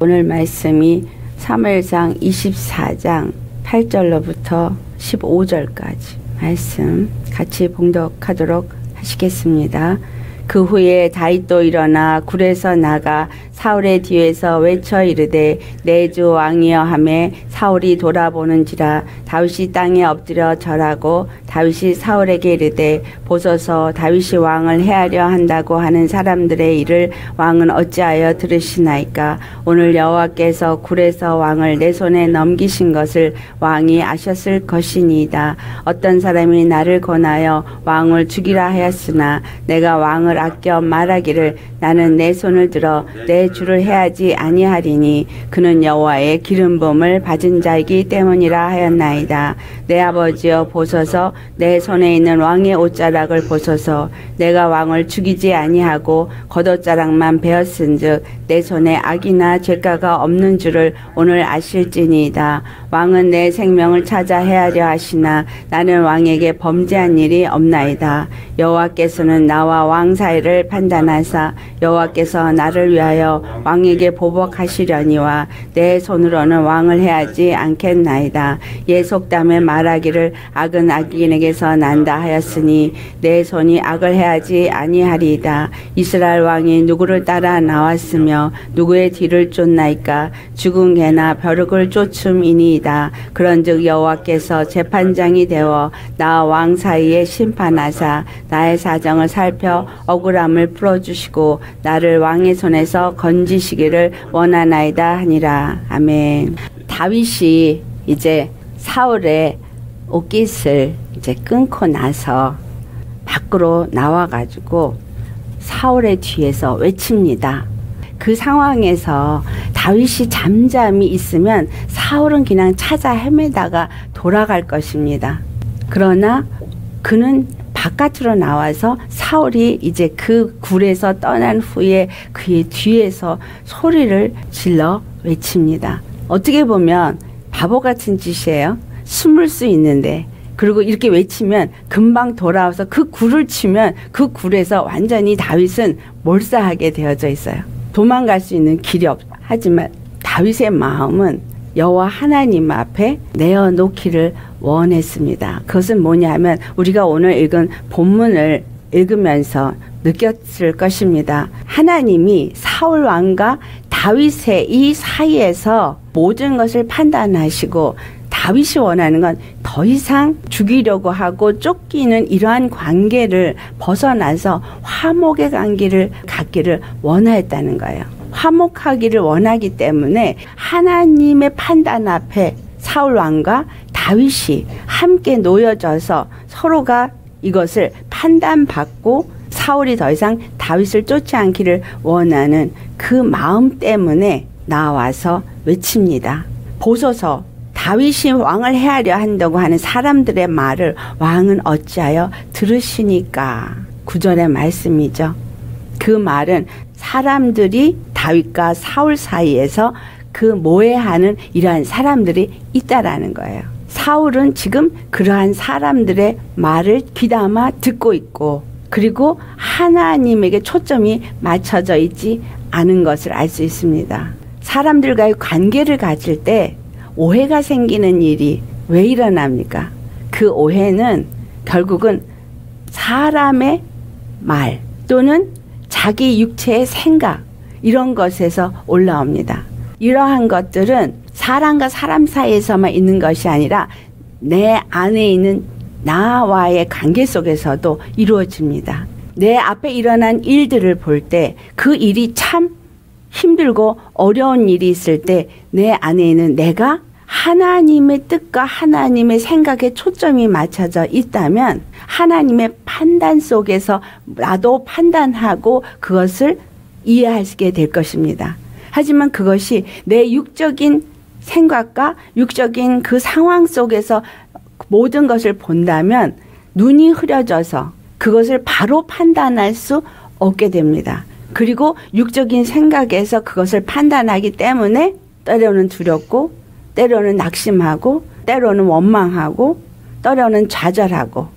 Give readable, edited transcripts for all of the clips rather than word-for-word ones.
오늘 말씀이 사무엘상 24장 8절로부터 15절까지 말씀 같이 봉독하도록 하시겠습니다. 그 후에 다윗도 일어나 굴에서 나가 사울의 뒤에서 외쳐 이르되 내 주 왕이여 하매 사울이 돌아보는지라 다윗이 땅에 엎드려 절하고 다윗이 사울에게 이르되 보소서 다윗이 왕을 해하려 한다고 하는 사람들의 일을 왕은 어찌하여 들으시나이까. 오늘 여호와께서 굴에서 왕을 내 손에 넘기신 것을 왕이 아셨을 것이니이다. 어떤 사람이 나를 권하여 왕을 죽이라 하였으나 내가 왕을 아껴 말하기를 나는 내 손을 들어 내 주를 해하지 아니하리니 그는 여호와의 기름 부음을 받은 자이기 때문이라 하였나이다. 내 아버지여 보소서 내 손에 있는 왕의 옷자락을 보소서. 내가 왕을 죽이지 아니하고 겉옷자락만 베었은즉 내 손에 악이나 죄가가 없는 줄을 오늘 아실지니이다. 왕은 내 생명을 찾아 해하려 하시나 나는 왕에게 범죄한 일이 없나이다. 여호와께서는 나와 왕 사이를 판단하사 여호와께서 나를 위하여 왕에게 보복하시려니와 내 손으로는 왕을 해하지 않겠나이다. 예 속담에 말하기를 악은 악인에게서 난다 하였으니 내 손이 악을 해하지 아니하리이다. 이스라엘 왕이 누구를 따라 나왔으며 누구의 뒤를 쫓나이까. 죽은 개나 벼룩을 쫓음이니이다. 그런즉 여호와께서 재판장이 되어 나와 왕 사이에 심판하사 나의 사정을 살펴 억울함을 풀어주시고 나를 왕의 손에서 건지시기를 원하나이다 하니라. 아멘. 다윗이 이제 사울의 옷깃을 이제 끊고 나서 밖으로 나와가지고 사울의 뒤에서 외칩니다. 그 상황에서 다윗이 잠잠히 있으면 사울은 그냥 찾아 헤매다가 돌아갈 것입니다. 그러나 그는 바깥으로 나와서 사울이 이제 그 굴에서 떠난 후에 그의 뒤에서 소리를 질러 외칩니다. 어떻게 보면 바보 같은 짓이에요. 숨을 수 있는데 그리고 이렇게 외치면 금방 돌아와서 그 굴을 치면 그 굴에서 완전히 다윗은 몰사하게 되어져 있어요. 도망갈 수 있는 길이 없어. 하지만 다윗의 마음은 여호와 하나님 앞에 내어놓기를 원했습니다. 그것은 뭐냐면 우리가 오늘 읽은 본문을 읽으면서 느꼈을 것입니다. 하나님이 사울 왕과 다윗의 이 사이에서 모든 것을 판단하시고 다윗이 원하는 건 더 이상 죽이려고 하고 쫓기는 이러한 관계를 벗어나서 화목의 관계를 갖기를 원하였다는 거예요. 화목하기를 원하기 때문에 하나님의 판단 앞에 사울 왕과 다윗이 함께 놓여져서 서로가 이것을 판단받고 사울이 더 이상 다윗을 쫓지 않기를 원하는 그 마음 때문에 나와서 외칩니다. 보소서 다윗이 왕을 해하려 한다고 하는 사람들의 말을 왕은 어찌하여 들으시니까. 9절의 말씀이죠. 그 말은 사람들이 다윗과 사울 사이에서 그 모해하는 이러한 사람들이 있다라는 거예요. 사울은 지금 그러한 사람들의 말을 귀담아 듣고 있고 그리고 하나님에게 초점이 맞춰져 있지 않은 것을 알 수 있습니다. 사람들과의 관계를 가질 때 오해가 생기는 일이 왜 일어납니까? 그 오해는 결국은 사람의 말 또는 자기 육체의 생각 이런 것에서 올라옵니다. 이러한 것들은 사람과 사람 사이에서만 있는 것이 아니라 내 안에 있는 나와의 관계 속에서도 이루어집니다. 내 앞에 일어난 일들을 볼 때 그 일이 참 힘들고 어려운 일이 있을 때 내 안에 있는 내가 하나님의 뜻과 하나님의 생각에 초점이 맞춰져 있다면 하나님의 판단 속에서 나도 판단하고 그것을 이해하게 될 것입니다. 하지만 그것이 내 육적인 생각과 육적인 그 상황 속에서 모든 것을 본다면 눈이 흐려져서 그것을 바로 판단할 수 없게 됩니다. 그리고 육적인 생각에서 그것을 판단하기 때문에 때로는 두렵고 때로는 낙심하고 때로는 원망하고 때로는 좌절하고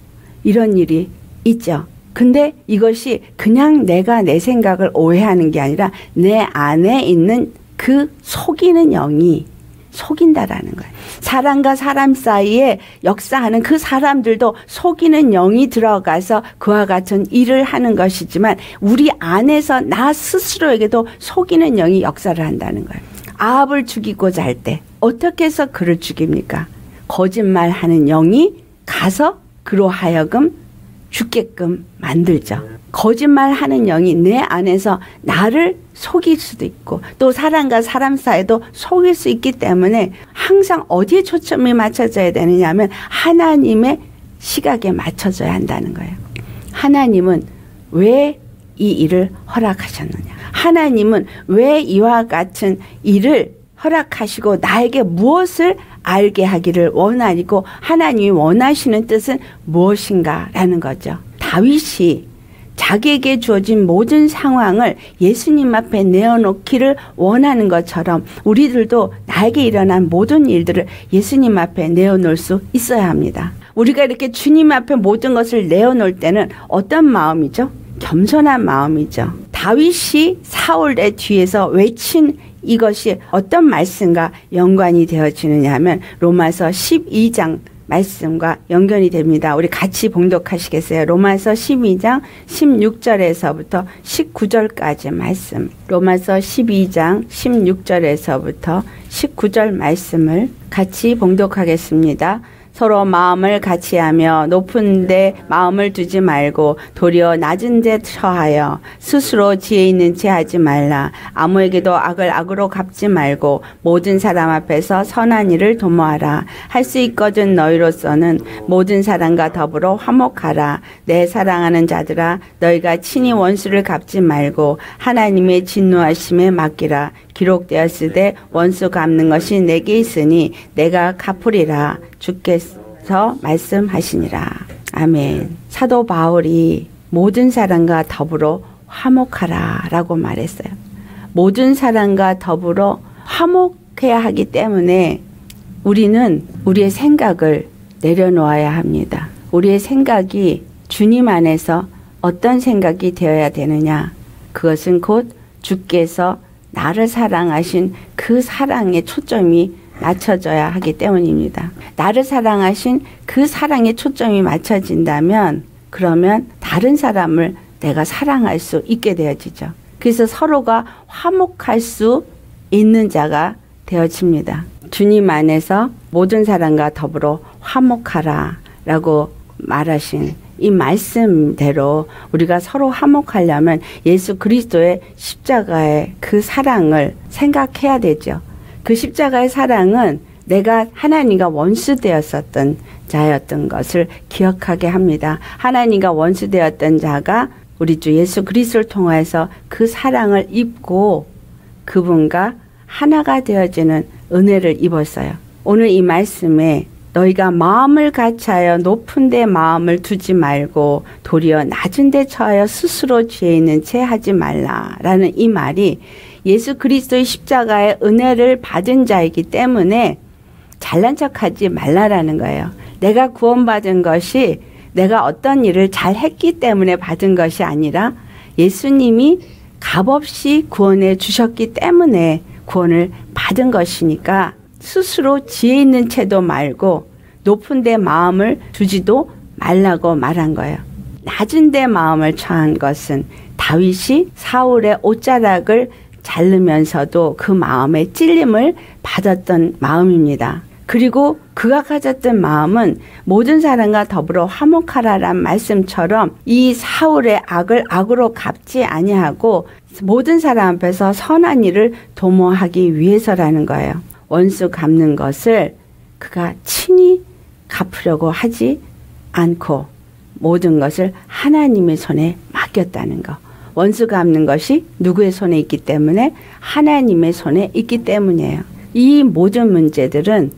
이런 일이 있죠. 근데 이것이 그냥 내가 내 생각을 오해하는 게 아니라 내 안에 있는 그 그 속이는 영이 속인다라는 거예요. 사람과 사람 사이에 역사하는 그 사람들도 속이는 영이 들어가서 그와 같은 일을 하는 것이지만 우리 안에서 나 스스로에게도 속이는 영이 역사를 한다는 거예요. 아합을 죽이고자 할 때 어떻게 해서 그를 죽입니까? 거짓말하는 영이 가서 그로 하여금 죽게끔 만들죠. 거짓말하는 영이 내 안에서 나를 속일 수도 있고 또 사람과 사람 사이도 속일 수 있기 때문에 항상 어디에 초점이 맞춰져야 되느냐 하면 하나님의 시각에 맞춰져야 한다는 거예요. 하나님은 왜 이 일을 허락하셨느냐? 하나님은 왜 이와 같은 일을 허락하시고 나에게 무엇을 알게 하기를 원하고 하나님이 원하시는 뜻은 무엇인가라는 거죠. 다윗이 자기에게 주어진 모든 상황을 예수님 앞에 내어놓기를 원하는 것처럼 우리들도 나에게 일어난 모든 일들을 예수님 앞에 내어놓을 수 있어야 합니다. 우리가 이렇게 주님 앞에 모든 것을 내어놓을 때는 어떤 마음이죠? 겸손한 마음이죠. 다윗이 사울의 뒤에서 외친 이것이 어떤 말씀과 연관이 되어지느냐 하면 로마서 12장 말씀과 연결이 됩니다. 우리 같이 봉독하시겠어요? 로마서 12장 16절에서부터 19절까지 말씀. 로마서 12장 16절에서부터 19절 말씀을 같이 봉독하겠습니다. 서로 마음을 같이하며 높은 데 마음을 두지 말고 도리어 낮은 데 처하여 스스로 지혜 있는 채 하지 말라. 아무에게도 악을 악으로 갚지 말고 모든 사람 앞에서 선한 일을 도모하라. 할 수 있거든 너희로서는 모든 사람과 더불어 화목하라. 내 사랑하는 자들아 너희가 친히 원수를 갚지 말고 하나님의 진노하심에 맡기라. 기록되었으되 원수 갚는 것이 내게 있으니 내가 갚으리라. 주께서 말씀하시니라. 아멘. 사도 바울이 모든 사람과 더불어 화목하라 라고 말했어요. 모든 사람과 더불어 화목해야 하기 때문에 우리는 우리의 생각을 내려놓아야 합니다. 우리의 생각이 주님 안에서 어떤 생각이 되어야 되느냐. 그것은 곧 주께서 나를 사랑하신 그 사랑에 초점이 맞춰져야 하기 때문입니다. 나를 사랑하신 그 사랑에 초점이 맞춰진다면 그러면 다른 사람을 내가 사랑할 수 있게 되어지죠. 그래서 서로가 화목할 수 있는 자가 되어집니다. 주님 안에서 모든 사람과 더불어 화목하라 라고 말하신 이 말씀대로 우리가 서로 화목하려면 예수 그리스도의 십자가의 그 사랑을 생각해야 되죠. 그 십자가의 사랑은 내가 하나님과 원수되었었던 자였던 것을 기억하게 합니다. 하나님과 원수되었던 자가 우리 주 예수 그리스도를 통해서 그 사랑을 입고 그분과 하나가 되어지는 은혜를 입었어요. 오늘 이 말씀에 너희가 마음을 같이하여 높은 데 마음을 두지 말고 도리어 낮은 데 처하여 스스로 지혜 있는 채 하지 말라라는 이 말이 예수 그리스도의 십자가의 은혜를 받은 자이기 때문에 잘난 척하지 말라라는 거예요. 내가 구원받은 것이 내가 어떤 일을 잘했기 때문에 받은 것이 아니라 예수님이 값없이 구원해 주셨기 때문에 구원을 받은 것이니까 스스로 지혜 있는 채도 말고 높은 데 마음을 두지도 말라고 말한 거예요. 낮은 데 마음을 처한 것은 다윗이 사울의 옷자락을 자르면서도 그 마음에 찔림을 받았던 마음입니다. 그리고 그가 가졌던 마음은 모든 사람과 더불어 화목하라란 말씀처럼 이 사울의 악을 악으로 갚지 아니하고 모든 사람 앞에서 선한 일을 도모하기 위해서라는 거예요. 원수 갚는 것을 그가 친히 갚으려고 하지 않고 모든 것을 하나님의 손에 맡겼다는 거. 원수 갚는 것이 누구의 손에 있기 때문에 하나님의 손에 있기 때문이에요. 이 모든 문제들은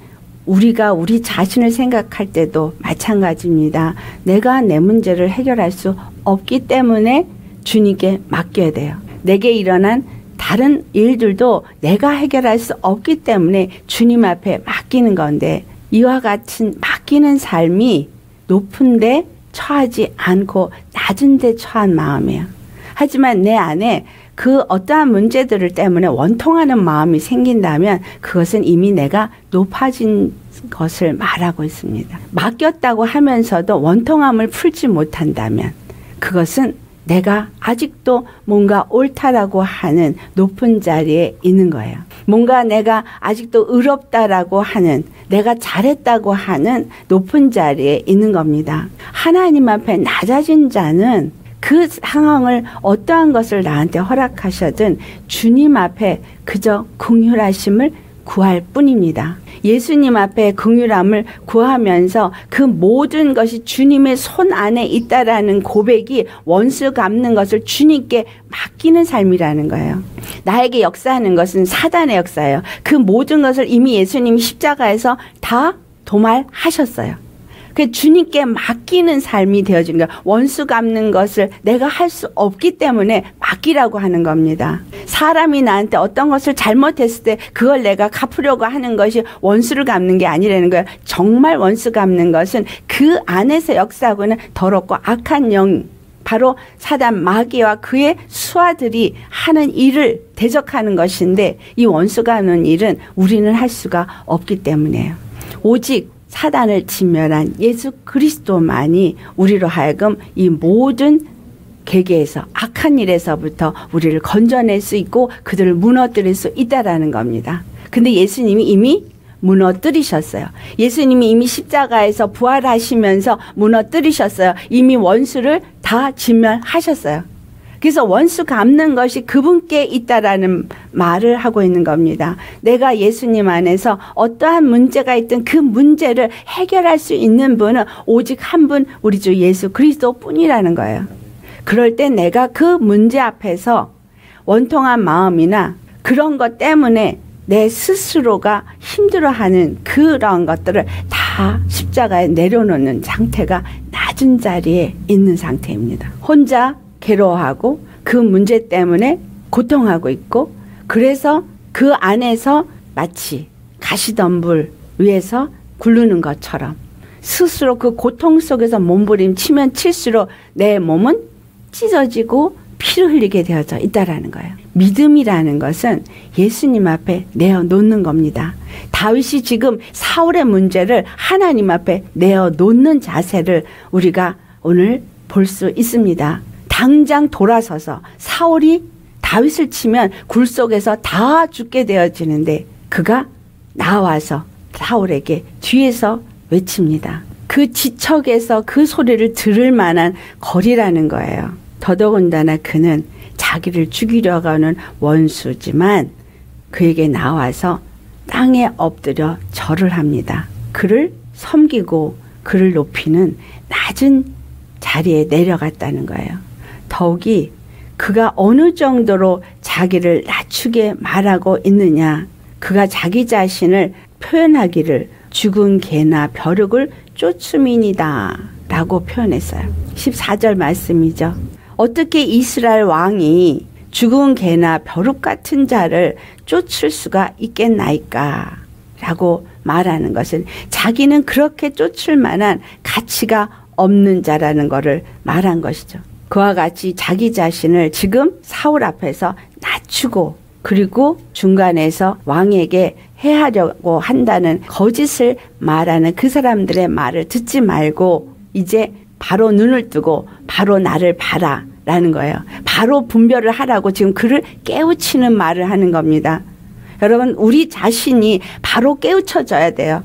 우리가 우리 자신을 생각할 때도 마찬가지입니다. 내가 내 문제를 해결할 수 없기 때문에 주님께 맡겨야 돼요. 내게 일어난 다른 일들도 내가 해결할 수 없기 때문에 주님 앞에 맡기는 건데 이와 같은 맡기는 삶이 높은 데 처하지 않고 낮은 데 처한 마음이에요. 하지만 내 안에 그 어떠한 문제들 때문에 원통하는 마음이 생긴다면 그것은 이미 내가 높아진 것을 말하고 있습니다. 맡겼다고 하면서도 원통함을 풀지 못한다면 그것은 내가 아직도 뭔가 옳다라고 하는 높은 자리에 있는 거예요. 뭔가 내가 아직도 의롭다라고 하는, 내가 잘했다고 하는 높은 자리에 있는 겁니다. 하나님 앞에 낮아진 자는 그 상황을 어떠한 것을 나한테 허락하셔든 주님 앞에 그저 긍휼하심을 구할 뿐입니다. 예수님 앞에 긍휼함을 구하면서 그 모든 것이 주님의 손 안에 있다라는 고백이 원수 갚는 것을 주님께 맡기는 삶이라는 거예요. 나에게 역사하는 것은 사단의 역사예요. 그 모든 것을 이미 예수님이 십자가에서 다 도말하셨어요. 그 주님께 맡기는 삶이 되어지는 거예요. 원수 갚는 것을 내가 할 수 없기 때문에 맡기라고 하는 겁니다. 사람이 나한테 어떤 것을 잘못했을 때 그걸 내가 갚으려고 하는 것이 원수를 갚는 게 아니라는 거예요. 정말 원수 갚는 것은 그 안에서 역사하고는 더럽고 악한 영, 바로 사단 마귀와 그의 수하들이 하는 일을 대적하는 것인데 이 원수 갚는 일은 우리는 할 수가 없기 때문에요. 오직 사단을 진멸한 예수 그리스도만이 우리로 하여금 이 모든 계계에서 악한 일에서부터 우리를 건져낼 수 있고 그들을 무너뜨릴 수 있다라는 겁니다. 근데 예수님이 이미 무너뜨리셨어요. 예수님이 이미 십자가에서 부활하시면서 무너뜨리셨어요. 이미 원수를 다 진멸하셨어요. 그래서 원수 갚는 것이 그분께 있다라는 말을 하고 있는 겁니다. 내가 예수님 안에서 어떠한 문제가 있든 그 문제를 해결할 수 있는 분은 오직 한 분 우리 주 예수 그리스도 뿐이라는 거예요. 그럴 때 내가 그 문제 앞에서 원통한 마음이나 그런 것 때문에 내 스스로가 힘들어하는 그런 것들을 다 십자가에 내려놓는 상태가 낮은 자리에 있는 상태입니다. 혼자 괴로워하고 그 문제 때문에 고통하고 있고 그래서 그 안에서 마치 가시덤불 위에서 굴르는 것처럼 스스로 그 고통 속에서 몸부림치면 칠수록 내 몸은 찢어지고 피를 흘리게 되어져 있다라는 거예요. 믿음이라는 것은 예수님 앞에 내어놓는 겁니다. 다윗이 지금 사울의 문제를 하나님 앞에 내어놓는 자세를 우리가 오늘 볼 수 있습니다. 당장 돌아서서 사울이 다윗을 치면 굴 속에서 다 죽게 되어지는데 그가 나와서 사울에게 뒤에서 외칩니다. 그 지척에서 그 소리를 들을 만한 거리라는 거예요. 더더군다나 그는 자기를 죽이려고 하는 원수지만 그에게 나와서 땅에 엎드려 절을 합니다. 그를 섬기고 그를 높이는 낮은 자리에 내려갔다는 거예요. 더욱이 그가 어느 정도로 자기를 낮추게 말하고 있느냐. 그가 자기 자신을 표현하기를 죽은 개나 벼룩을 쫓음이니이다 라고 표현했어요. 14절 말씀이죠. 어떻게 이스라엘 왕이 죽은 개나 벼룩 같은 자를 쫓을 수가 있겠나이까 라고 말하는 것은 자기는 그렇게 쫓을 만한 가치가 없는 자라는 것을 말한 것이죠. 그와 같이 자기 자신을 지금 사울 앞에서 낮추고 그리고 중간에서 왕에게 해하려고 한다는 거짓을 말하는 그 사람들의 말을 듣지 말고 이제 바로 눈을 뜨고 바로 나를 봐라 라는 거예요. 바로 분별을 하라고 지금 그를 깨우치는 말을 하는 겁니다. 여러분 우리 자신이 바로 깨우쳐져야 돼요.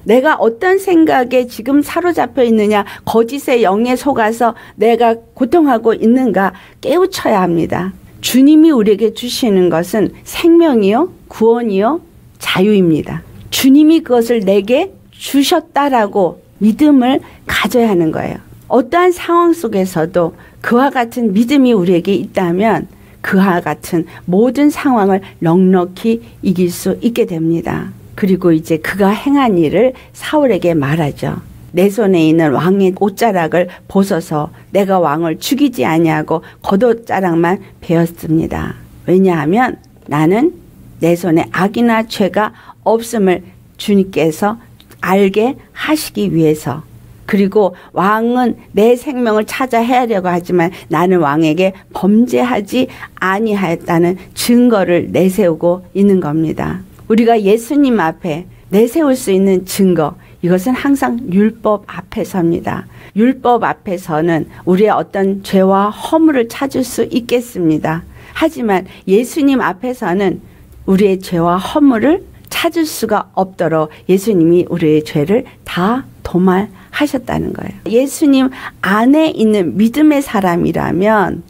내가 어떤 생각에 지금 사로잡혀 있느냐, 거짓의 영에 속아서 내가 고통하고 있는가 깨우쳐야 합니다. 주님이 우리에게 주시는 것은 생명이요, 구원이요, 자유입니다. 주님이 그것을 내게 주셨다라고 믿음을 가져야 하는 거예요. 어떠한 상황 속에서도 그와 같은 믿음이 우리에게 있다면 그와 같은 모든 상황을 넉넉히 이길 수 있게 됩니다. 그리고 이제 그가 행한 일을 사울에게 말하죠. 내 손에 있는 왕의 옷자락을 벗어서 내가 왕을 죽이지 아니하고 겉옷자락만 베었습니다. 왜냐하면 나는 내 손에 악이나 죄가 없음을 주님께서 알게 하시기 위해서 그리고 왕은 내 생명을 찾아 헤아려고 하지만 나는 왕에게 범죄하지 아니하였다는 증거를 내세우고 있는 겁니다. 우리가 예수님 앞에 내세울 수 있는 증거, 이것은 항상 율법 앞에서입니다. 율법 앞에서는 우리의 어떤 죄와 허물을 찾을 수 있겠습니다. 하지만 예수님 앞에서는 우리의 죄와 허물을 찾을 수가 없도록 예수님이 우리의 죄를 다 도말하셨다는 거예요. 예수님 안에 있는 믿음의 사람이라면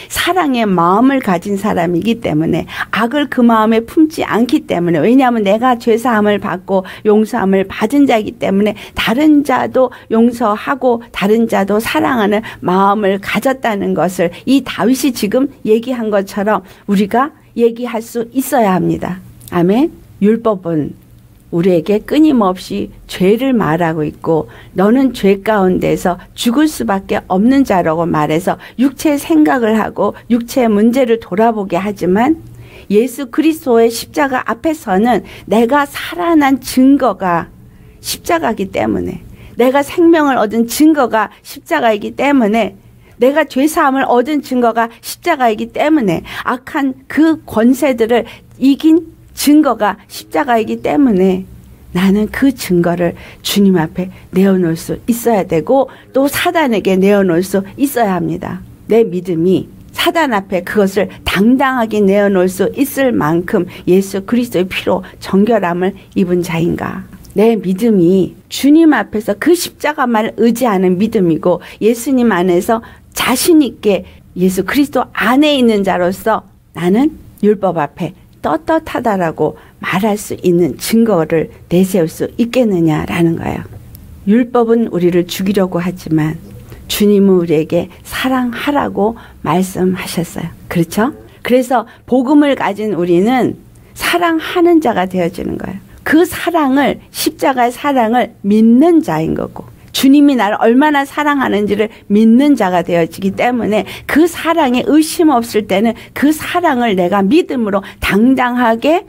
사랑의 마음을 가진 사람이기 때문에 악을 그 마음에 품지 않기 때문에, 왜냐하면 내가 죄사함을 받고 용서함을 받은 자이기 때문에 다른 자도 용서하고 다른 자도 사랑하는 마음을 가졌다는 것을 이 다윗이 지금 얘기한 것처럼 우리가 얘기할 수 있어야 합니다. 아멘. 율법은 우리에게 끊임없이 죄를 말하고 있고 너는 죄 가운데서 죽을 수밖에 없는 자라고 말해서 육체의 생각을 하고 육체의 문제를 돌아보게 하지만 예수 그리스도의 십자가 앞에서는 내가 살아난 증거가 십자가이기 때문에, 내가 생명을 얻은 증거가 십자가이기 때문에, 내가 죄사함을 얻은 증거가 십자가이기 때문에, 악한 그 권세들을 이긴 증거가 십자가이기 때문에 나는 그 증거를 주님 앞에 내어놓을 수 있어야 되고 또 사단에게 내어놓을 수 있어야 합니다. 내 믿음이 사단 앞에 그것을 당당하게 내어놓을 수 있을 만큼 예수 그리스도의 피로 정결함을 입은 자인가? 내 믿음이 주님 앞에서 그 십자가만을 의지하는 믿음이고 예수님 안에서 자신 있게 예수 그리스도 안에 있는 자로서 나는 율법 앞에 떳떳하다라고 말할 수 있는 증거를 내세울 수 있겠느냐라는 거예요. 율법은 우리를 죽이려고 하지만 주님은 우리에게 사랑하라고 말씀하셨어요. 그렇죠? 그래서 복음을 가진 우리는 사랑하는 자가 되어지는 거예요. 그 사랑을, 십자가의 사랑을 믿는 자인 거고 주님이 나를 얼마나 사랑하는지를 믿는 자가 되어지기 때문에 그 사랑에 의심 없을 때는 그 사랑을 내가 믿음으로 당당하게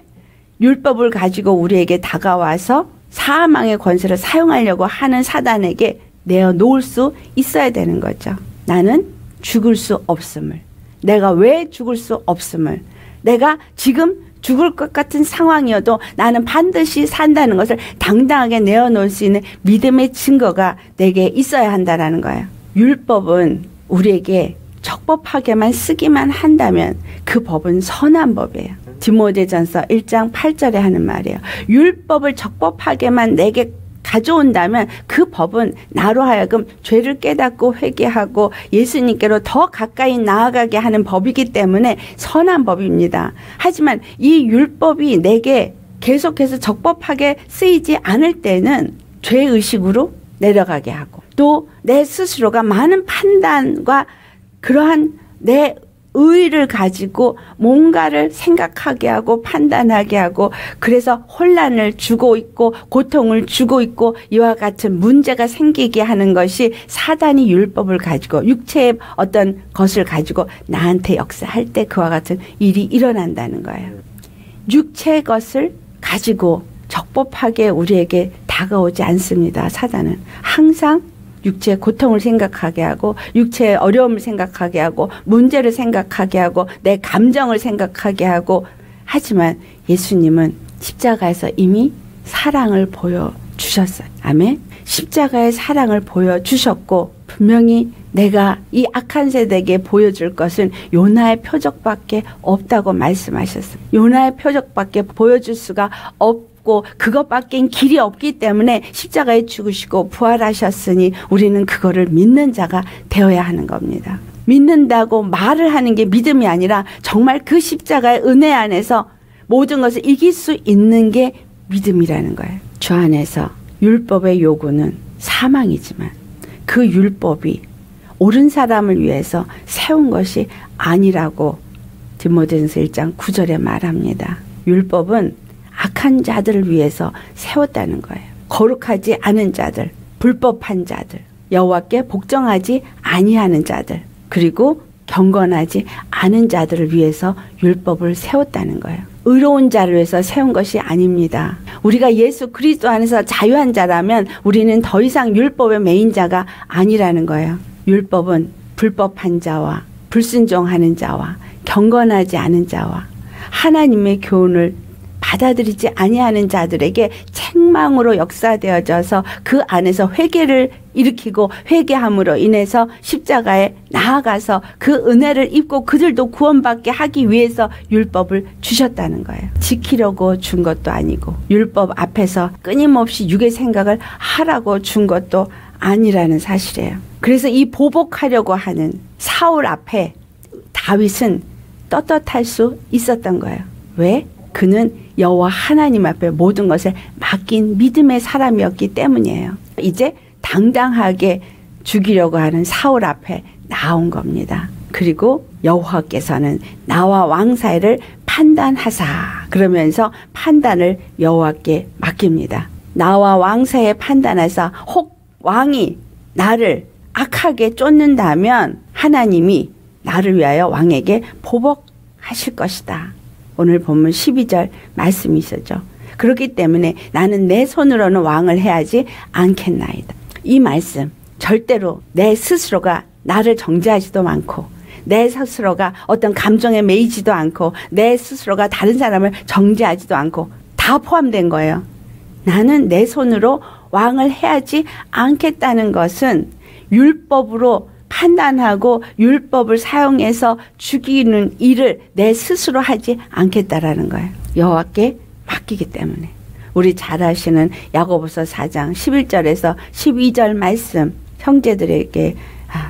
율법을 가지고 우리에게 다가와서 사망의 권세를 사용하려고 하는 사단에게 내어놓을 수 있어야 되는 거죠. 나는 죽을 수 없음을, 내가 왜 죽을 수 없음을, 내가 지금 죽을 것 같은 상황이어도 나는 반드시 산다는 것을 당당하게 내어놓을 수 있는 믿음의 증거가 내게 있어야 한다는 거예요. 율법은 우리에게 적법하게만 쓰기만 한다면 그 법은 선한 법이에요. 디모데전서 1장 8절에 하는 말이에요. 율법을 적법하게만 내게 가져온다면 그 법은 나로 하여금 죄를 깨닫고 회개하고 예수님께로 더 가까이 나아가게 하는 법이기 때문에 선한 법입니다. 하지만 이 율법이 내게 계속해서 적법하게 쓰이지 않을 때는 죄의식으로 내려가게 하고 또 내 스스로가 많은 판단과 그러한 내 의의를 가지고 뭔가를 생각하게 하고 판단하게 하고 그래서 혼란을 주고 있고 고통을 주고 있고 이와 같은 문제가 생기게 하는 것이 사단이 율법을 가지고 육체의 어떤 것을 가지고 나한테 역사할 때 그와 같은 일이 일어난다는 거예요. 육체의 것을 가지고 적법하게 우리에게 다가오지 않습니다. 사단은 항상 육체의 고통을 생각하게 하고 육체의 어려움을 생각하게 하고 문제를 생각하게 하고 내 감정을 생각하게 하고 하지만 예수님은 십자가에서 이미 사랑을 보여주셨어요. 아멘. 십자가의 사랑을 보여주셨고 분명히 내가 이 악한 세대에게 보여줄 것은 요나의 표적밖에 없다고 말씀하셨어요. 요나의 표적밖에 보여줄 수가 없고 그것밖엔 길이 없기 때문에 십자가에 죽으시고 부활하셨으니 우리는 그거를 믿는 자가 되어야 하는 겁니다. 믿는다고 말을 하는 게 믿음이 아니라 정말 그 십자가의 은혜 안에서 모든 것을 이길 수 있는 게 믿음이라는 거예요. 주 안에서 율법의 요구는 사망이지만 그 율법이 옳은 사람을 위해서 세운 것이 아니라고 디모데전서 1장 9절에 말합니다. 율법은 악한 자들을 위해서 세웠다는 거예요. 거룩하지 않은 자들, 불법한 자들, 여호와께 복종하지 아니하는 자들, 그리고 경건하지 않은 자들을 위해서 율법을 세웠다는 거예요. 의로운 자를 위해서 세운 것이 아닙니다. 우리가 예수 그리스도 안에서 자유한 자라면 우리는 더 이상 율법의 매인 자가 아니라는 거예요. 율법은 불법한 자와 불순종하는 자와 경건하지 않은 자와 하나님의 교훈을 받아들이지 아니하는 자들에게 책망으로 역사되어져서 그 안에서 회개를 일으키고 회개함으로 인해서 십자가에 나아가서 그 은혜를 입고 그들도 구원받게 하기 위해서 율법을 주셨다는 거예요. 지키려고 준 것도 아니고 율법 앞에서 끊임없이 육의 생각을 하라고 준 것도 아니라는 사실이에요. 그래서 이 보복하려고 하는 사울 앞에 다윗은 떳떳할 수 있었던 거예요. 왜? 그는 여호와 하나님 앞에 모든 것을 맡긴 믿음의 사람이었기 때문이에요. 이제 당당하게 죽이려고 하는 사울 앞에 나온 겁니다. 그리고 여호와께서는 나와 왕 사이를 판단하사 그러면서 판단을 여호와께 맡깁니다. 나와 왕 사이에 판단하사 혹 왕이 나를 악하게 쫓는다면 하나님이 나를 위하여 왕에게 보복하실 것이다. 오늘 본문 12절 말씀이 있었죠. 그렇기 때문에 나는 내 손으로는 왕을 해야지 않겠나이다. 이 말씀 절대로 내 스스로가 나를 정죄하지도 않고 내 스스로가 어떤 감정에 매이지도 않고 내 스스로가 다른 사람을 정죄하지도 않고 다 포함된 거예요. 나는 내 손으로 왕을 해야지 않겠다는 것은 율법으로 판단하고 율법을 사용해서 죽이는 일을 내 스스로 하지 않겠다라는 거예요. 여호와께 맡기기 때문에. 우리 잘 아시는 야고보서 4장 11절에서 12절 말씀 형제들에게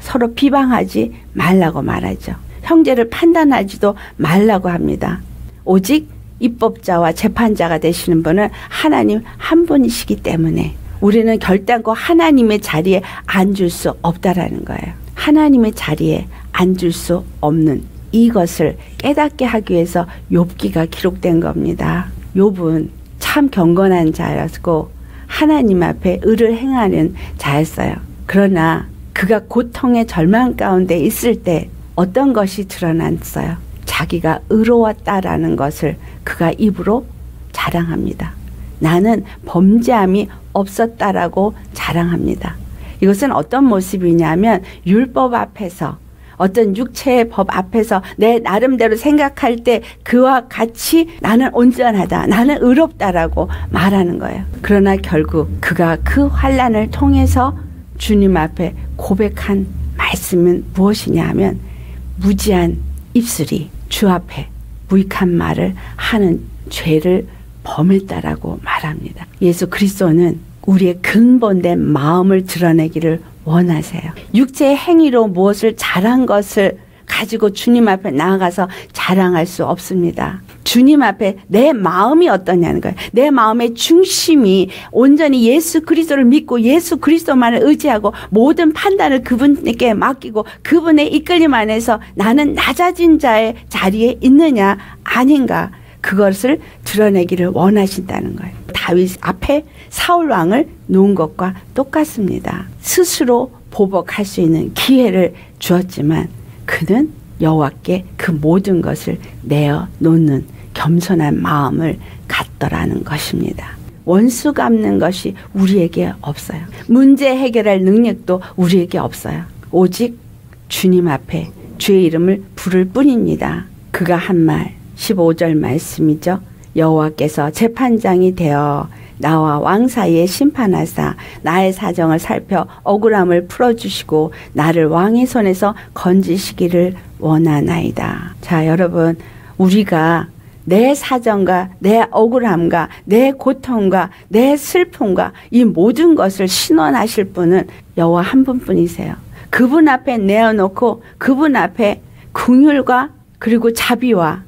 서로 비방하지 말라고 말하죠. 형제를 판단하지도 말라고 합니다. 오직 입법자와 재판자가 되시는 분은 하나님 한 분이시기 때문에 우리는 결단코 하나님의 자리에 앉을 수 없다라는 거예요. 하나님의 자리에 앉을 수 없는 이것을 깨닫게 하기 위해서 욥기가 기록된 겁니다. 욥은 참 경건한 자였고 하나님 앞에 의를 행하는 자였어요. 그러나 그가 고통의 절망 가운데 있을 때 어떤 것이 드러났어요? 자기가 의로웠다라는 것을 그가 입으로 자랑합니다. 나는 범죄함이 없었다라고 자랑합니다. 이것은 어떤 모습이냐면 율법 앞에서 어떤 육체의 법 앞에서 내 나름대로 생각할 때 그와 같이 나는 온전하다, 나는 의롭다라고 말하는 거예요. 그러나 결국 그가 그 환난을 통해서 주님 앞에 고백한 말씀은 무엇이냐 하면 무지한 입술이 주 앞에 무익한 말을 하는 죄를 범했다라고 말합니다. 예수 그리스도는 우리의 근본된 마음을 드러내기를 원하세요. 육체의 행위로 무엇을 잘한 것을 가지고 주님 앞에 나아가서 자랑할 수 없습니다. 주님 앞에 내 마음이 어떠냐는 거예요. 내 마음의 중심이 온전히 예수 그리스도를 믿고 예수 그리스도만을 의지하고 모든 판단을 그분에게 맡기고 그분의 이끌림 안에서 나는 낮아진 자의 자리에 있느냐 아닌가 그것을 드러내기를 원하신다는 거예요. 다윗 앞에 사울 왕을 놓은 것과 똑같습니다. 스스로 보복할 수 있는 기회를 주었지만 그는 여호와께 그 모든 것을 내어 놓는 겸손한 마음을 갖더라는 것입니다. 원수 갚는 것이 우리에게 없어요. 문제 해결할 능력도 우리에게 없어요. 오직 주님 앞에 주의 이름을 부를 뿐입니다. 그가 한 말 15절 말씀이죠. 여호와께서 재판장이 되어 나와 왕 사이에 심판하사 나의 사정을 살펴 억울함을 풀어주시고 나를 왕의 손에서 건지시기를 원하나이다. 자, 여러분, 우리가 내 사정과 내 억울함과 내 고통과 내 슬픔과 이 모든 것을 신원하실 분은 여호와 한 분뿐이세요. 그분 앞에 내어놓고 그분 앞에 긍휼과 그리고 자비와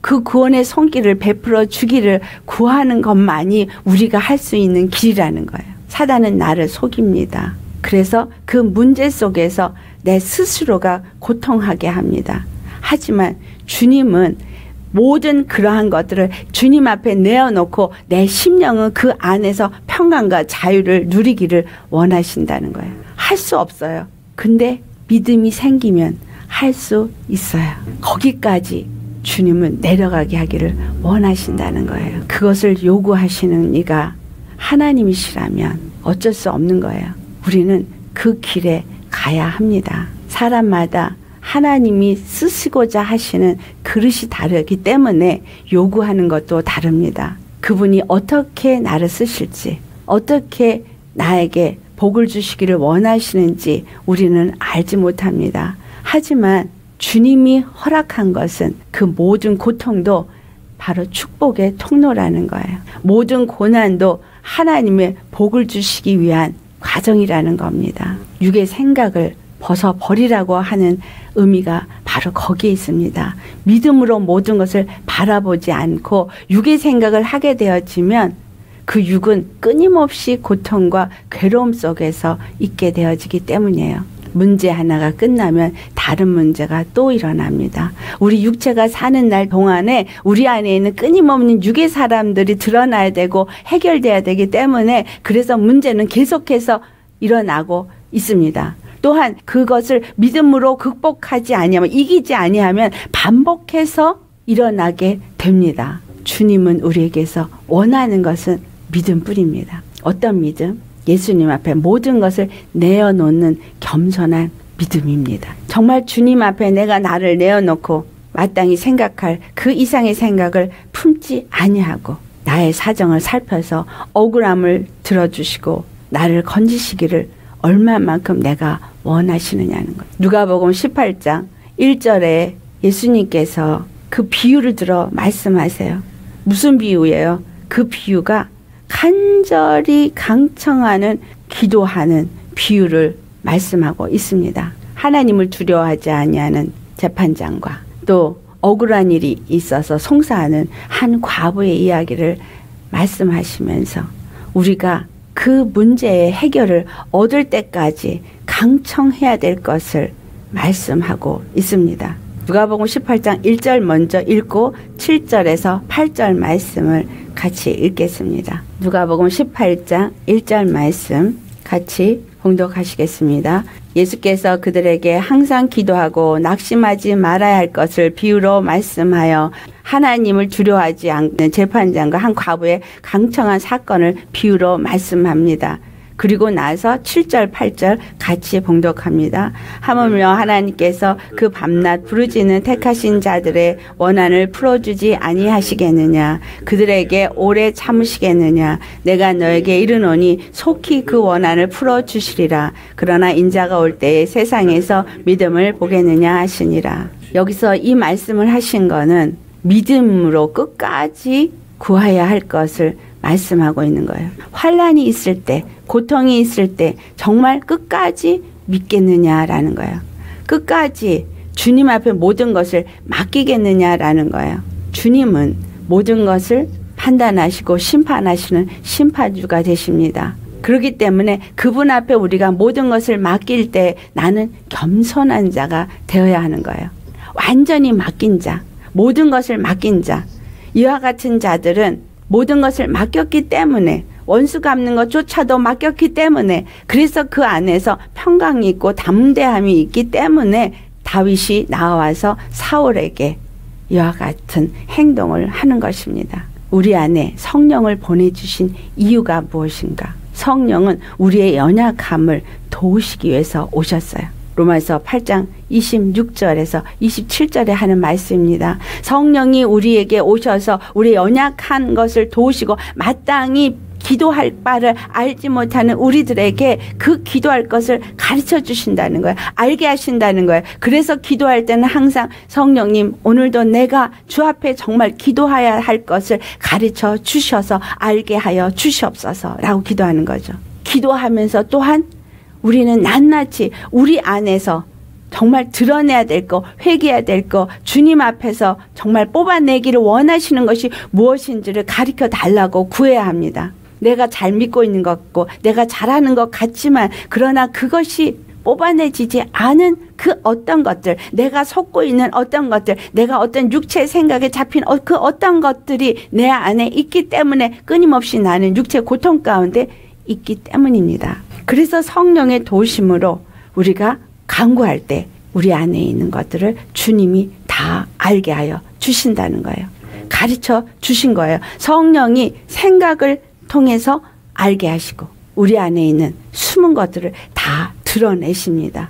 그 구원의 손길을 베풀어 주기를 구하는 것만이 우리가 할 수 있는 길이라는 거예요. 사단은 나를 속입니다. 그래서 그 문제 속에서 내 스스로가 고통하게 합니다. 하지만 주님은 모든 그러한 것들을 주님 앞에 내어놓고 내 심령은 그 안에서 평강과 자유를 누리기를 원하신다는 거예요. 할 수 없어요. 근데 믿음이 생기면 할 수 있어요. 거기까지 주님은 내려가게 하기를 원하신다는 거예요. 그것을 요구하시는 이가 하나님이시라면 어쩔 수 없는 거예요. 우리는 그 길에 가야 합니다. 사람마다 하나님이 쓰시고자 하시는 그릇이 다르기 때문에 요구하는 것도 다릅니다. 그분이 어떻게 나를 쓰실지, 어떻게 나에게 복을 주시기를 원하시는지 우리는 알지 못합니다. 하지만 주님이 허락한 것은 그 모든 고통도 바로 축복의 통로라는 거예요. 모든 고난도 하나님의 복을 주시기 위한 과정이라는 겁니다. 육의 생각을 벗어버리라고 하는 의미가 바로 거기에 있습니다. 믿음으로 모든 것을 바라보지 않고 육의 생각을 하게 되어지면 그 육은 끊임없이 고통과 괴로움 속에서 있게 되어지기 때문이에요. 문제 하나가 끝나면 다른 문제가 또 일어납니다. 우리 육체가 사는 날 동안에 우리 안에 있는 끊임없는 육의 사람들이 드러나야 되고 해결돼야 되기 때문에 그래서 문제는 계속해서 일어나고 있습니다. 또한 그것을 믿음으로 극복하지 아니하면, 이기지 아니하면 반복해서 일어나게 됩니다. 주님은 우리에게서 원하는 것은 믿음뿐입니다. 어떤 믿음? 예수님 앞에 모든 것을 내어놓는 겸손한 믿음입니다. 정말 주님 앞에 내가 나를 내어놓고 마땅히 생각할 그 이상의 생각을 품지 아니하고 나의 사정을 살펴서 억울함을 들어주시고 나를 건지시기를 얼마만큼 내가 원하시느냐는 것. 누가복음 18장 1절에 예수님께서 그 비유를 들어 말씀하세요. 무슨 비유예요? 그 비유가 간절히 강청하는 기도하는 비유를 말씀하고 있습니다. 하나님을 두려워하지 아니하는 재판장과 또 억울한 일이 있어서 송사하는 한 과부의 이야기를 말씀하시면서 우리가 그 문제의 해결을 얻을 때까지 강청해야 될 것을 말씀하고 있습니다. 누가복음 18장 1절 먼저 읽고 7절에서 8절 말씀을 같이 읽겠습니다. 누가복음 18장 1절 말씀 같이 봉독하시겠습니다. 예수께서 그들에게 항상 기도하고 낙심하지 말아야 할 것을 비유로 말씀하여 하나님을 두려워하지 않는 재판장과 한 과부의 강청한 사건을 비유로 말씀합니다. 그리고 나서 7절 8절 같이 봉독합니다. 하물며 하나님께서 그 밤낮 부르짖는 택하신 자들의 원한을 풀어주지 아니하시겠느냐. 그들에게 오래 참으시겠느냐. 내가 너에게 이르노니 속히 그 원한을 풀어주시리라. 그러나 인자가 올 때에 세상에서 믿음을 보겠느냐 하시니라. 여기서 이 말씀을 하신 거는 믿음으로 끝까지 구해야 할 것을 말씀하고 있는 거예요. 환난이 있을 때, 고통이 있을 때 정말 끝까지 믿겠느냐라는 거예요. 끝까지 주님 앞에 모든 것을 맡기겠느냐라는 거예요. 주님은 모든 것을 판단하시고 심판하시는 심판주가 되십니다. 그렇기 때문에 그분 앞에 우리가 모든 것을 맡길 때 나는 겸손한 자가 되어야 하는 거예요. 완전히 맡긴 자, 모든 것을 맡긴 자. 이와 같은 자들은 모든 것을 맡겼기 때문에 원수 갚는 것조차도 맡겼기 때문에 그래서 그 안에서 평강이 있고 담대함이 있기 때문에 다윗이 나와서 사울에게 이와 같은 행동을 하는 것입니다. 우리 안에 성령을 보내주신 이유가 무엇인가? 성령은 우리의 연약함을 도우시기 위해서 오셨어요. 로마서 8장 26절에서 27절에 하는 말씀입니다. 성령이 우리에게 오셔서 우리 연약한 것을 도우시고 마땅히 기도할 바를 알지 못하는 우리들에게 그 기도할 것을 가르쳐 주신다는 거예요. 알게 하신다는 거예요. 그래서 기도할 때는 항상 성령님 오늘도 내가 주 앞에 정말 기도해야 할 것을 가르쳐 주셔서 알게 하여 주시옵소서라고 기도하는 거죠. 기도하면서 또한 우리는 낱낱이 우리 안에서 정말 드러내야 될 거, 회개해야 될 거, 주님 앞에서 정말 뽑아내기를 원하시는 것이 무엇인지를 가르쳐 달라고 구해야 합니다. 내가 잘 믿고 있는 것 같고 내가 잘하는 것 같지만 그러나 그것이 뽑아내지지 않은 그 어떤 것들, 내가 속고 있는 어떤 것들, 내가 어떤 육체 생각에 잡힌 그 어떤 것들이 내 안에 있기 때문에 끊임없이 나는 육체 고통 가운데 있기 때문입니다. 그래서 성령의 도우심으로 우리가 간구할 때 우리 안에 있는 것들을 주님이 다 다 알게 하여 주신다는 거예요. 가르쳐 주신 거예요. 성령이 생각을 통해서 알게 하시고 우리 안에 있는 숨은 것들을 다 드러내십니다.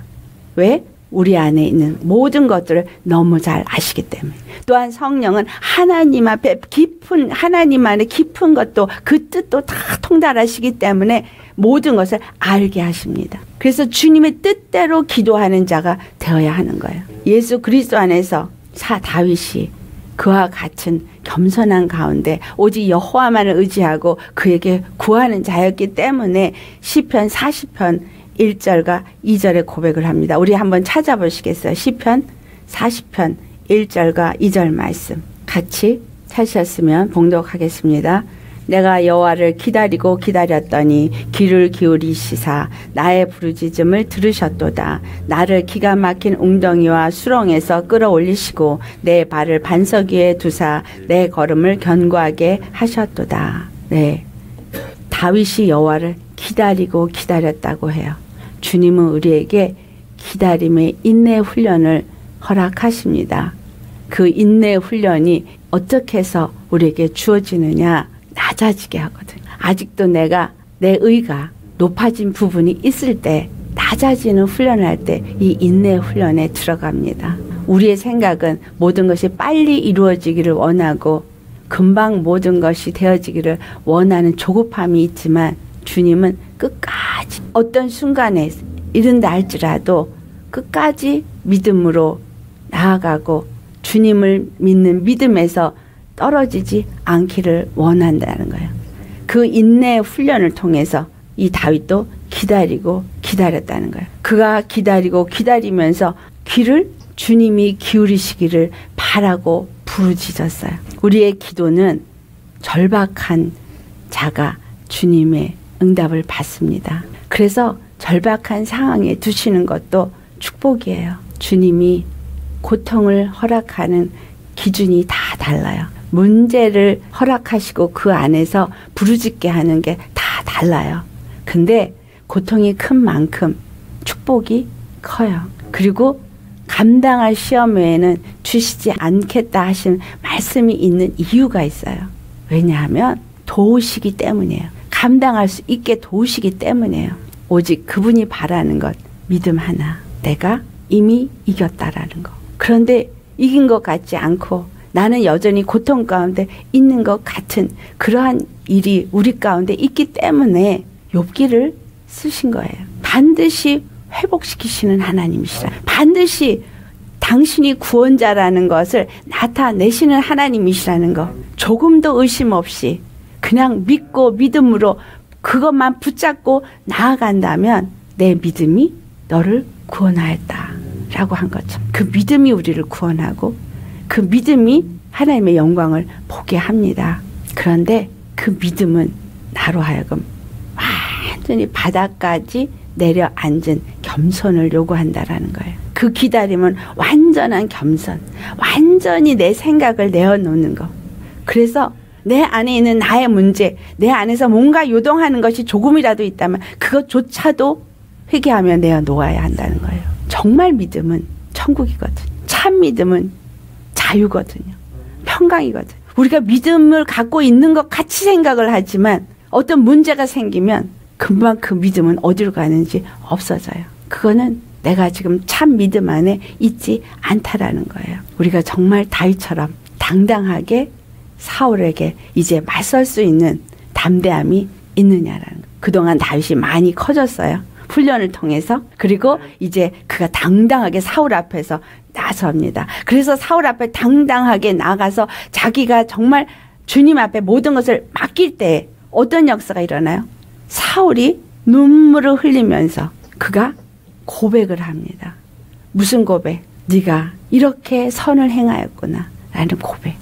왜? 우리 안에 있는 모든 것들을 너무 잘 아시기 때문에. 또한 성령은 하나님 앞에 깊은, 하나님 안에 깊은 것도 그 뜻도 다 통달하시기 때문에 모든 것을 알게 하십니다. 그래서 주님의 뜻대로 기도하는 자가 되어야 하는 거예요. 예수 그리스도 안에서 사 다윗이 그와 같은 겸손한 가운데 오직 여호와만을 의지하고 그에게 구하는 자였기 때문에 시편 40편 1절과 2절의 고백을 합니다. 우리 한번 찾아보시겠어요? 시편 40편 1절과 2절 말씀 같이 찾으셨으면 봉독하겠습니다. 내가 여호와를 기다리고 기다렸더니 귀를 기울이시사 나의 부르짖음을 들으셨도다. 나를 기가 막힌 웅덩이와 수렁에서 끌어올리시고 내 발을 반석 위에 두사 내 걸음을 견고하게 하셨도다. 네, 다윗이 여호와를 기다리고 기다렸다고 해요. 주님은 우리에게 기다림의 인내 훈련을 허락하십니다. 그 인내 훈련이 어떻게 해서 우리에게 주어지느냐? 낮아지게 하거든요. 아직도 내가 내 의가 높아진 부분이 있을 때 낮아지는 훈련을 할 때 이 인내 훈련에 들어갑니다. 우리의 생각은 모든 것이 빨리 이루어지기를 원하고 금방 모든 것이 되어지기를 원하는 조급함이 있지만 주님은 끝까지 어떤 순간에 이른다 할지라도 끝까지 믿음으로 나아가고 주님을 믿는 믿음에서 떨어지지 않기를 원한다는 거예요. 그 인내 훈련을 통해서 이 다윗도 기다리고 기다렸다는 거예요. 그가 기다리고 기다리면서 귀를 주님이 기울이시기를 바라고 부르짖었어요. 우리의 기도는 절박한 자가 주님의 응답을 받습니다. 그래서 절박한 상황에 두시는 것도 축복이에요. 주님이 고통을 허락하는 기준이 다 달라요. 문제를 허락하시고 그 안에서 부르짖게 하는 게 다 달라요. 근데 고통이 큰 만큼 축복이 커요. 그리고 감당할 시험 외에는 주시지 않겠다 하신 말씀이 있는 이유가 있어요. 왜냐하면 도우시기 때문이에요. 감당할 수 있게 도우시기 때문이에요. 오직 그분이 바라는 것 믿음 하나. 내가 이미 이겼다라는 거. 그런데 이긴 것 같지 않고 나는 여전히 고통 가운데 있는 것 같은 그러한 일이 우리 가운데 있기 때문에 욥기를 쓰신 거예요. 반드시 회복시키시는 하나님이시라. 반드시 당신이 구원자라는 것을 나타내시는 하나님이시라는 거. 조금도 의심 없이 그냥 믿고 믿음으로 그것만 붙잡고 나아간다면 내 믿음이 너를 구원하였다라고 한 것처럼 그 믿음이 우리를 구원하고 그 믿음이 하나님의 영광을 보게 합니다. 그런데 그 믿음은 나로 하여금 완전히 바닥까지 내려앉은 겸손을 요구한다라는 거예요. 그 기다림은 완전한 겸손, 완전히 내 생각을 내어놓는 거. 그래서 내 안에 있는 나의 문제, 내 안에서 뭔가 요동하는 것이 조금이라도 있다면 그것조차도 회개하며 내어놓아야 한다는 거예요. 정말 믿음은 천국이거든. 참 믿음은 자유거든요. 평강이거든. 우리가 믿음을 갖고 있는 것 같이 생각을 하지만 어떤 문제가 생기면 금방 그 믿음은 어디로 가는지 없어져요. 그거는 내가 지금 참 믿음 안에 있지 않다라는 거예요. 우리가 정말 다윗처럼 당당하게 사울에게 이제 맞설 수 있는 담대함이 있느냐라는 거예요. 그동안 다윗이 많이 커졌어요. 훈련을 통해서. 그리고 이제 그가 당당하게 사울 앞에서 나섭니다. 그래서 사울 앞에 당당하게 나가서 자기가 정말 주님 앞에 모든 것을 맡길 때 어떤 역사가 일어나요? 사울이 눈물을 흘리면서 그가 고백을 합니다. 무슨 고백? 네가 이렇게 선을 행하였구나 라는 고백.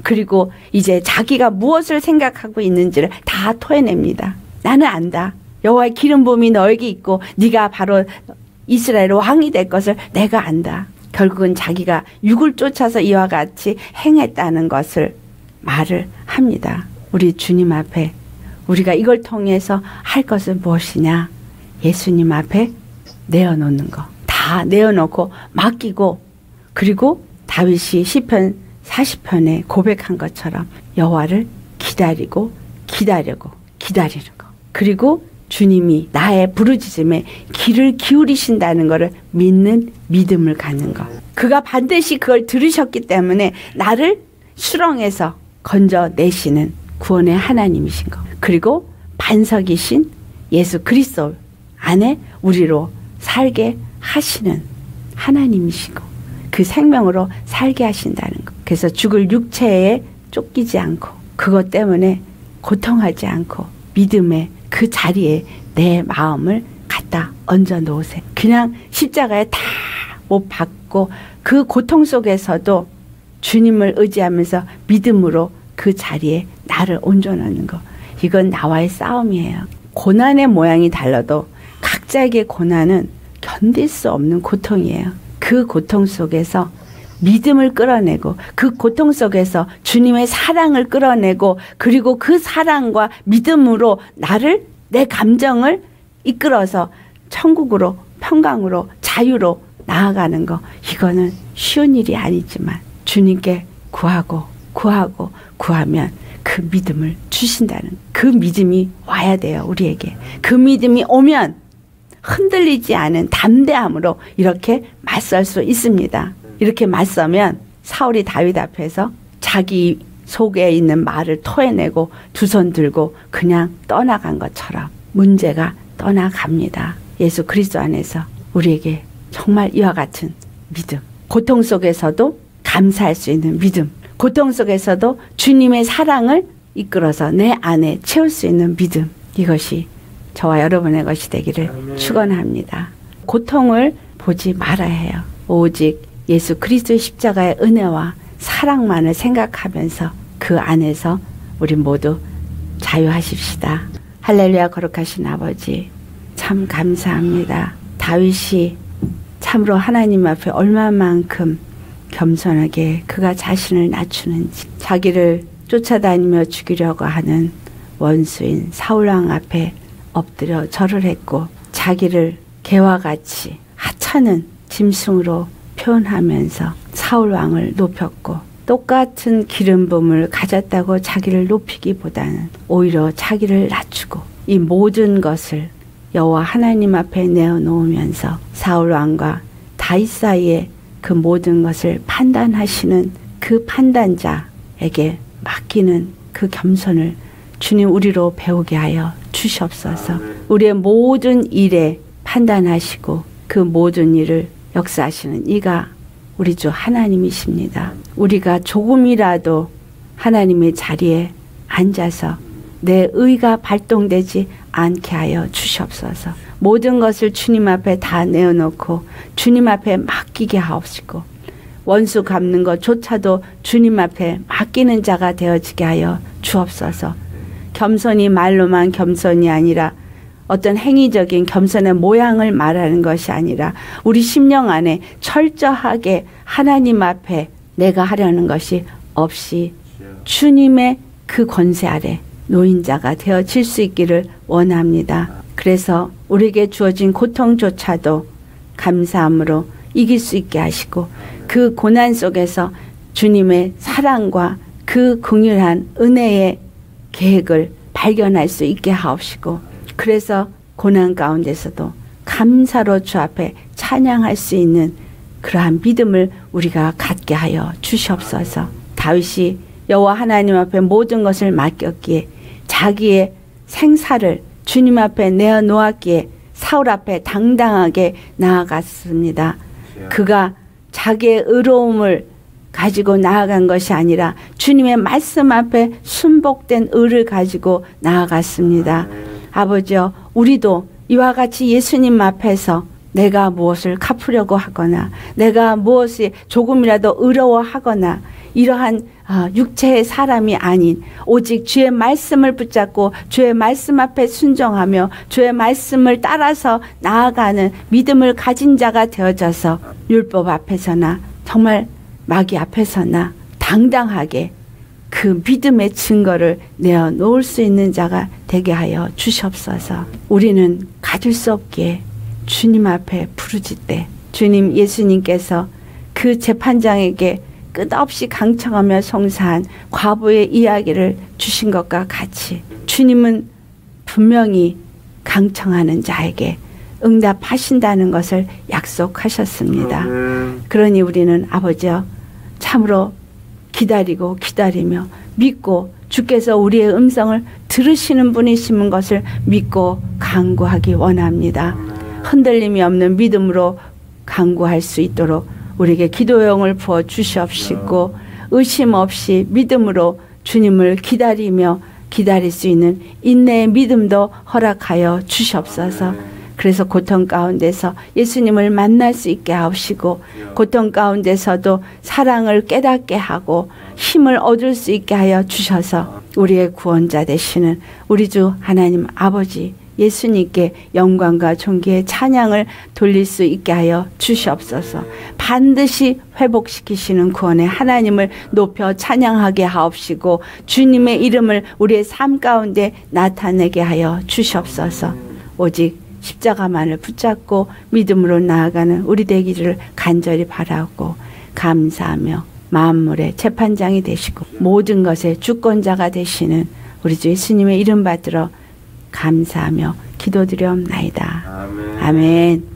그리고 이제 자기가 무엇을 생각하고 있는지를 다 토해냅니다. 나는 안다. 여호와의 기름 부음이 너에게 있고 네가 바로 이스라엘 왕이 될 것을 내가 안다. 결국은 자기가 육을 쫓아서 이와 같이 행했다는 것을 말을 합니다. 우리 주님 앞에 우리가 이걸 통해서 할 것은 무엇이냐? 예수님 앞에 내어놓는 거. 다 내어놓고 맡기고 그리고 다윗이 시편 40편에 고백한 것처럼 여호와를 기다리고 기다리고 기다리는 거. 그리고 주님이 나의 부르짖음에 귀를 기울이신다는 것을 믿는 믿음을 갖는 것. 그가 반드시 그걸 들으셨기 때문에 나를 수렁에서 건져내시는 구원의 하나님이신 것. 그리고 반석이신 예수 그리스도 안에 우리로 살게 하시는 하나님이신 것. 그 생명으로 살게 하신다는 것. 그래서 죽을 육체에 쫓기지 않고 그것 때문에 고통하지 않고 믿음의 그 자리에 내 마음을 갖다 얹어 놓으세요. 그냥 십자가에 다 못 박고 그 고통 속에서도 주님을 의지하면서 믿음으로 그 자리에 나를 얹어놓는 거. 이건 나와의 싸움이에요. 고난의 모양이 달라도 각자에게 고난은 견딜 수 없는 고통이에요. 그 고통 속에서 믿음을 끌어내고 그 고통 속에서 주님의 사랑을 끌어내고 그리고 그 사랑과 믿음으로 나를 내 감정을 이끌어서 천국으로 평강으로 자유로 나아가는 거. 이거는 쉬운 일이 아니지만 주님께 구하면 그 믿음을 주신다는 그 믿음이 와야 돼요. 우리에게. 그 믿음이 오면 흔들리지 않은 담대함으로 이렇게 맞설 수 있습니다. 이렇게 맞서면 사울이 다윗 앞에서 자기 속에 있는 말을 토해내고 두 손 들고 그냥 떠나간 것처럼 문제가 떠나갑니다. 예수 그리스도 안에서 우리에게 정말 이와 같은 믿음, 고통 속에서도 감사할 수 있는 믿음, 고통 속에서도 주님의 사랑을 이끌어서 내 안에 채울 수 있는 믿음, 이것이 저와 여러분의 것이 되기를 축원합니다. 고통을 보지 말아야 해요. 오직 예수 그리스도의 십자가의 은혜와 사랑만을 생각하면서 그 안에서 우리 모두 자유하십시다. 할렐루야. 거룩하신 아버지, 참 감사합니다. 다윗이 참으로 하나님 앞에 얼마만큼 겸손하게 그가 자신을 낮추는지, 자기를 쫓아다니며 죽이려고 하는 원수인 사울왕 앞에 엎드려 절을 했고 자기를 개와 같이 하찮은 짐승으로 표현하면서 사울왕을 높였고, 똑같은 기름 부음을 가졌다고 자기를 높이기보다는 오히려 자기를 낮추고 이 모든 것을 여호와 하나님 앞에 내어놓으면서 사울왕과 다윗 사이에 그 모든 것을 판단하시는 그 판단자에게 맡기는 그 겸손을 주님 우리로 배우게 하여 주시옵소서. 우리의 모든 일에 판단하시고 그 모든 일을 역사하시는 이가 우리 주 하나님이십니다. 우리가 조금이라도 하나님의 자리에 앉아서 내 의가 발동되지 않게 하여 주시옵소서. 모든 것을 주님 앞에 다 내어놓고 주님 앞에 맡기게 하옵시고, 원수 갚는 것조차도 주님 앞에 맡기는 자가 되어지게 하여 주옵소서. 겸손이 말로만 겸손이 아니라 어떤 행위적인 겸손의 모양을 말하는 것이 아니라 우리 심령 안에 철저하게 하나님 앞에 내가 하려는 것이 없이 주님의 그 권세 아래 노인자가 되어질 수 있기를 원합니다. 그래서 우리에게 주어진 고통조차도 감사함으로 이길 수 있게 하시고, 그 고난 속에서 주님의 사랑과 그 긍휼한 은혜의 계획을 발견할 수 있게 하옵시고, 그래서 고난 가운데서도 감사로 주 앞에 찬양할 수 있는 그러한 믿음을 우리가 갖게 하여 주시옵소서. 다윗이 여호와 하나님 앞에 모든 것을 맡겼기에, 자기의 생사를 주님 앞에 내어놓았기에 사울 앞에 당당하게 나아갔습니다. 그가 자기의 의로움을 가지고 나아간 것이 아니라 주님의 말씀 앞에 순복된 의를 가지고 나아갔습니다. 아버지여, 우리도 이와 같이 예수님 앞에서 내가 무엇을 갚으려고 하거나 내가 무엇이 조금이라도 의로워하거나 이러한 육체의 사람이 아닌 오직 주의 말씀을 붙잡고 주의 말씀 앞에 순종하며 주의 말씀을 따라서 나아가는 믿음을 가진 자가 되어져서 율법 앞에서나 정말 마귀 앞에서나 당당하게 그 믿음의 증거를 내어놓을 수 있는 자가 되게 하여 주시옵소서. 우리는 가질 수 없기에 주님 앞에 부르짖되 주님 예수님께서 그 그 재판장에게 끝없이 강청하며 송사한 과부의 이야기를 주신 것과 같이 주님은 분명히 강청하는 자에게 응답하신다는 것을 약속하셨습니다. 그러니 우리는 아버지여 참으로 기다리고 기다리며 믿고 주께서 우리의 음성을 들으시는 분이신 것을 믿고 간구하기 원합니다. 흔들림이 없는 믿음으로 간구할 수 있도록 우리에게 기도용을 부어 주시옵시고 의심 없이 믿음으로 주님을 기다리며 기다릴 수 있는 인내의 믿음도 허락하여 주시옵소서. 그래서 고통 가운데서 예수님을 만날 수 있게 하시고 고통 가운데서도 사랑을 깨닫게 하고 힘을 얻을 수 있게 하여 주셔서 우리의 구원자 되시는 우리 주 하나님 아버지 예수님께 영광과 존귀의 찬양을 돌릴 수 있게 하여 주시옵소서. 반드시 회복시키시는 구원의 하나님을 높여 찬양하게 하옵시고 주님의 이름을 우리의 삶 가운데 나타내게 하여 주시옵소서. 오직 십자가만을 붙잡고 믿음으로 나아가는 우리 되기를 간절히 바라고 감사하며 만물의 재판장이 되시고 모든 것의 주권자가 되시는 우리 주 예수님의 이름 받들어 감사하며 기도드려옵나이다. 아멘.